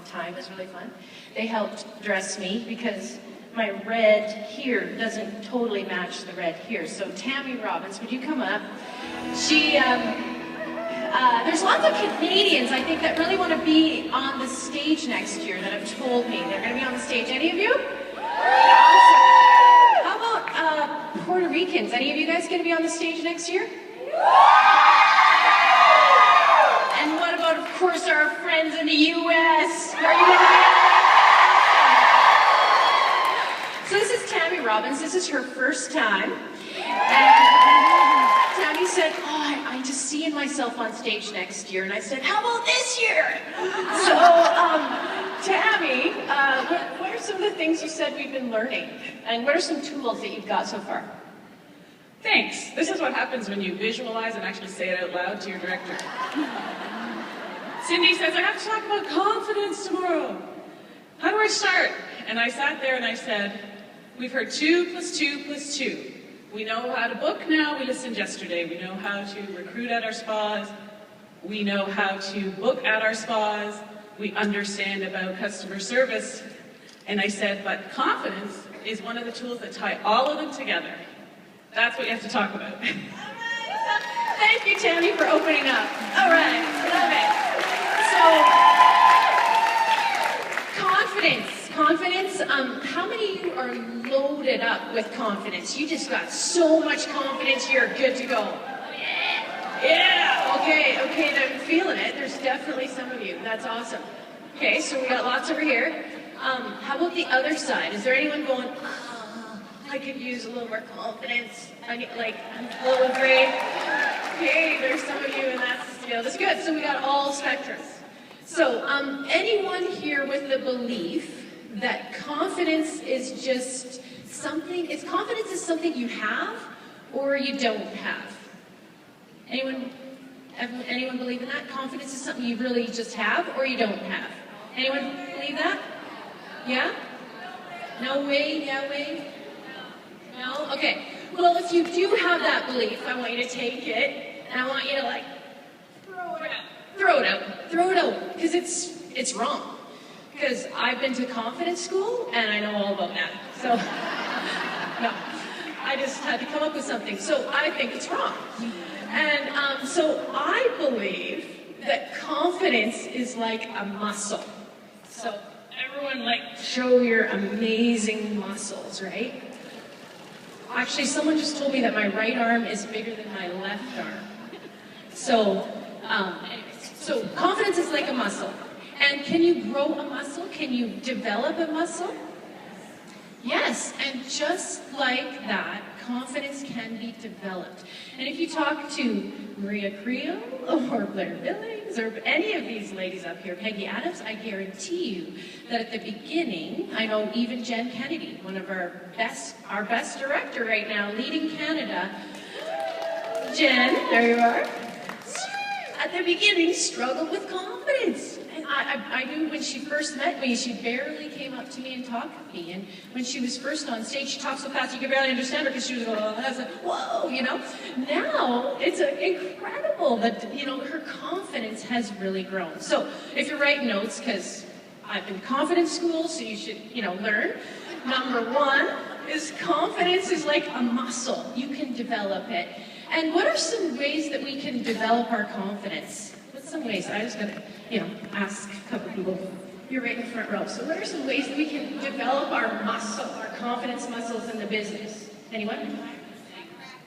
time. It was really fun. They helped dress me because my red here doesn't totally match the red here. So Tammy Robbins, would you come up? She, there's lots of Canadians, I think, that really want to be on the stage next year that have told me they're going to be on the stage. Any of you? Awesome. How about Puerto Ricans? Any of you guys going to be on the stage next year? And what about, of course, our friends in the U.S.? Are you going to be? So this is Tammy Robbins. This is her first time. And Tammy said, oh, I just see myself on stage next year. And I said, how about this year? So, Tammy, what are some of the things you said we've been learning? And what are some tools that you've got so far? Thanks. This is what happens when you visualize and actually say it out loud to your director. Cindy says, I have to talk about confidence tomorrow. How do I start? And I sat there and I said, we've heard 2 + 2 + 2. We know how to book now, we listened yesterday. We know how to recruit at our spas. We know how to book at our spas. We understand about customer service. And I said, but confidence is one of the tools that tie all of them together. That's what you have to talk about. All right. Thank you, Tammy, for opening up. All right, love it. So, confidence. Confidence, how many of you are loaded up with confidence? You just got so much confidence, you're good to go. Yeah, okay, I'm feeling it. There's definitely some of you. That's awesome. Okay, so we got lots over here. How about the other side? Is there anyone going, oh, I could use a little more confidence? I'm a little afraid. Okay, there's some of you, and that's good. So we got all spectrums. So, anyone here with the belief that confidence is just something, confidence is something you have or you don't have? Anyone believe in that? Confidence is something you really just have or you don't have? Anyone believe that? Yeah? No way? Yeah way? No? Okay. Well, if you do have that belief, I want you to take it and I want you to throw it out, because it's wrong. Because I've been to confidence school and I know all about that. So, no, I just had to come up with something. So I think it's wrong. And so I believe that confidence is like a muscle. So everyone show your amazing muscles, right? Actually, someone just told me that my right arm is bigger than my left arm. So, so confidence is like a muscle. And can you grow a muscle? Can you develop a muscle? Yes, and just like that, confidence can be developed. And if you talk to Maria Creel or Blair Billings or any of these ladies up here, Peggy Adams, I guarantee you that at the beginning, I know even Jen Kennedy, one of our best director right now, leading Canada, Jen, there you are, at the beginning struggled with confidence. And I knew when she first met me, she barely came up to me and talked with me. And when she was first on stage, she talked so fast you could barely understand her because she was going, I was like, whoa, Now, it's incredible that, her confidence has really grown. So if you're writing notes, because I've been confidence school, so you should, learn. Number 1 is confidence is like a muscle. You can develop it. And what are some ways that we can develop our confidence? What's some ways? I was going to, ask a couple people. You're right in the front row. So what are some ways that we can develop our muscle, our confidence muscles in the business? Anyone?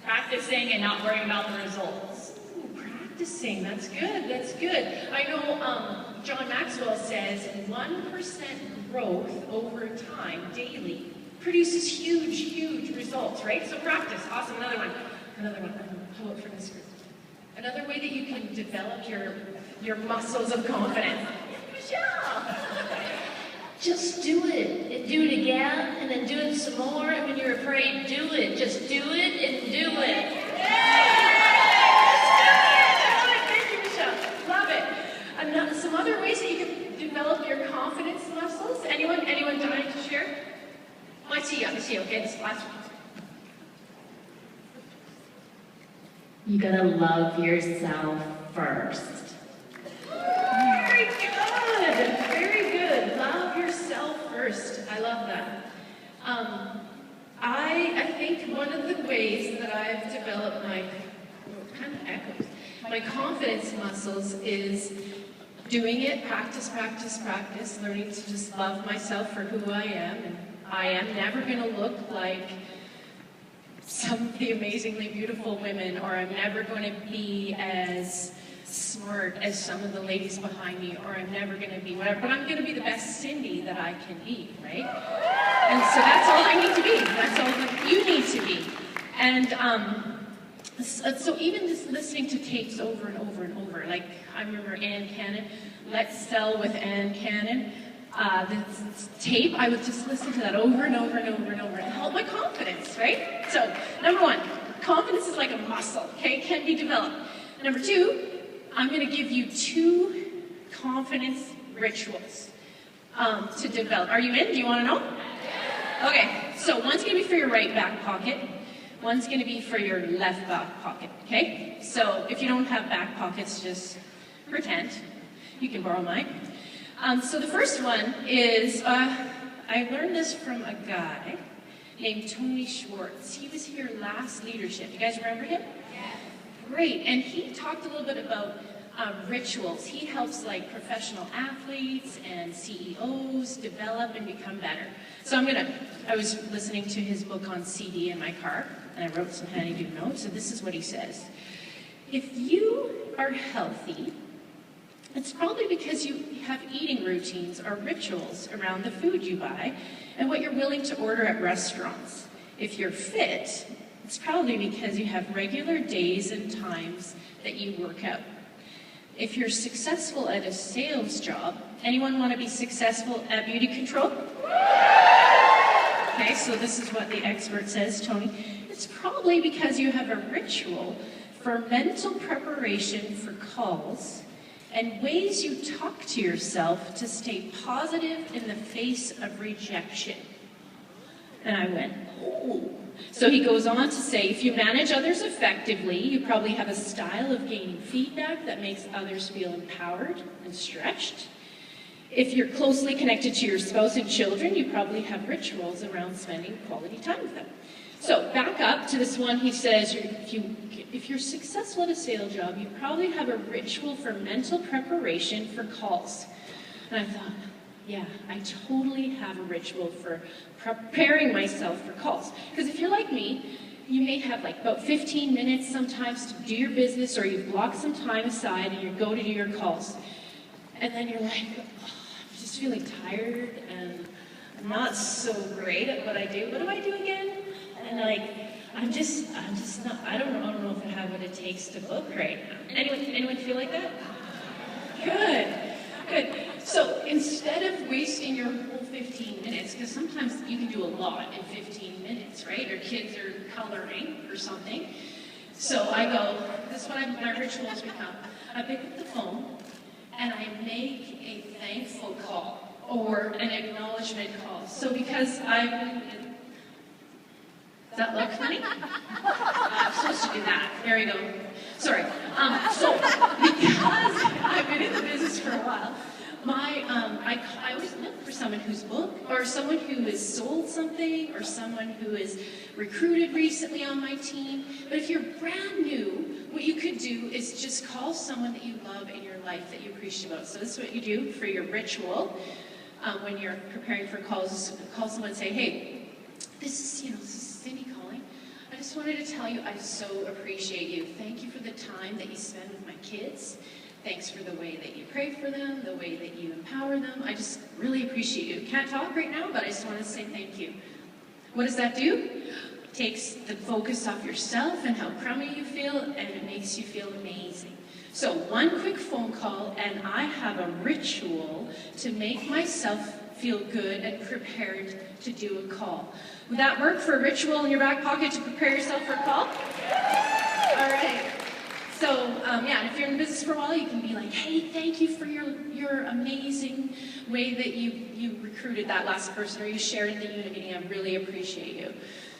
Practicing and not worrying about the results. Ooh, practicing, that's good. I know John Maxwell says 1% growth over time, daily, produces huge results, right? So practice, awesome, another one. How about for this group? Another way that you can develop your muscles of confidence. Michelle! Just do it, and do it again, and then do it some more, and when you're afraid, do it. Just do it and do it. Thank you, Michelle. Love it. Some other ways that you can develop your confidence muscles. Anyone dying to share? Oh, I see, okay, this last one. You gotta love yourself first. Very good. ways that I've developed my, kind of echoes, my confidence muscles is doing it, practice, practice, practice, learning to just love myself for who I am. And I am never going to look like some of the amazingly beautiful women, or I'm never going to be as smart as some of the ladies behind me, or I'm never going to be whatever, but I'm going to be the best Cindy that I can be, right? And so that's all I need to be. That's all that you need to be. And so even just listening to tapes over and over and over, like I remember Ann Cannon, Let's Sell with Ann Cannon, this tape, I would just listen to that over and over and over and over and help my confidence, right? So, number one, confidence is like a muscle, okay? It can be developed. Number two, I'm going to give you 2 confidence rituals to develop. Are you in? Do you want to know? Okay, so one's going to be for your right back pocket. One's going to be for your left back pocket, okay? So if you don't have back pockets, just pretend. You can borrow mine. So the first one is, I learned this from a guy named Tony Schwartz. He was here last leadership. You guys remember him? Yeah. Great, and he talked a little bit about rituals. He helps like professional athletes and CEOs develop and become better. So I was listening to his book on CD in my car, and I wrote some handy-do notes, and this is what he says. If you are healthy, it's probably because you have eating routines or rituals around the food you buy and what you're willing to order at restaurants. If you're fit, it's probably because you have regular days and times that you work out. If you're successful at a sales job, anyone want to be successful at beauty control? Okay, so this is what the expert says, Tony. It's probably because you have a ritual for mental preparation for calls and ways you talk to yourself to stay positive in the face of rejection. And I went, oh. So he goes on to say, if you manage others effectively, you probably have a style of gaining feedback that makes others feel empowered and stretched. If you're closely connected to your spouse and children, you probably have rituals around spending quality time with them. So back up to this one, he says, if you're successful at a sales job, you probably have a ritual for mental preparation for calls. And I thought, yeah, I totally have a ritual for preparing myself for calls. Because if you're like me, you may have like about 15 minutes sometimes to do your business, or you block some time aside and you go to do your calls. And then you're like, oh, I'm just feeling tired and I'm not so great at what I do. What do I do again? And like, I'm just not, I don't know if I have what it takes to book right now. Anyone feel like that? Good. So instead of wasting your whole 15 minutes, because sometimes you can do a lot in 15 minutes, right? Your kids are coloring or something. So I go, this is what my ritual has become. I pick up the phone and I make a thankful call or an acknowledgement call. So because does that look funny? I'm supposed to do that. There we go. Sorry. So because I've been in the business for a while, I always look for someone who's booked, or someone who has sold something, or someone who is recruited recently on my team. But if you're brand new, what you could do is just call someone that you love in your life that you appreciate about. So this is what you do for your ritual when you're preparing for calls. Call someone and say, hey, this is Cindy calling. I just wanted to tell you I so appreciate you. Thank you for the time that you spend with my kids. Thanks for the way that you pray for them, the way that you empower them. I just really appreciate you. Can't talk right now, but I just want to say thank you. What does that do? It takes the focus off yourself and how crummy you feel, and it makes you feel amazing. So one quick phone call, and I have a ritual to make myself feel good and prepared to do a call. Would that work for a ritual in your back pocket to prepare yourself for a call? All right. So, and if you're in business for a while, you can be like, hey, thank you for your amazing way that you recruited that last person, or you shared in the unit meeting. I really appreciate you.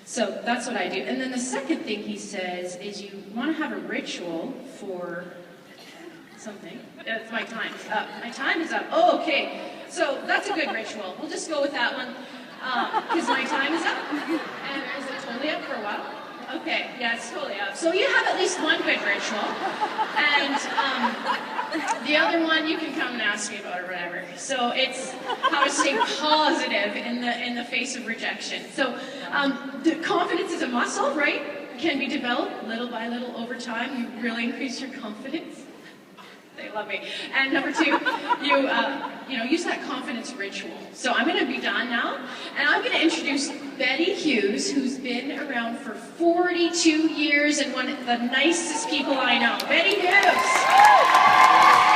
So that's what I do. And then the second thing he says is you want to have a ritual for something. My time's up. My time is up. Oh, okay. So that's a good ritual. We'll just go with that one because my time is up. And is it totally up for a while? Okay, yeah, it's totally up. So you have at least one good ritual, and the other one you can come and ask me about or whatever. So it's how to stay positive in the face of rejection. So the confidence is a muscle, right? It can be developed little by little over time. You really increase your confidence. They love me. And number two, you use that confidence ritual. So I'm going to be done now, and I'm going to introduce Betty Hughes, who's been around for 42 years and one of the nicest people I know. Betty Hughes.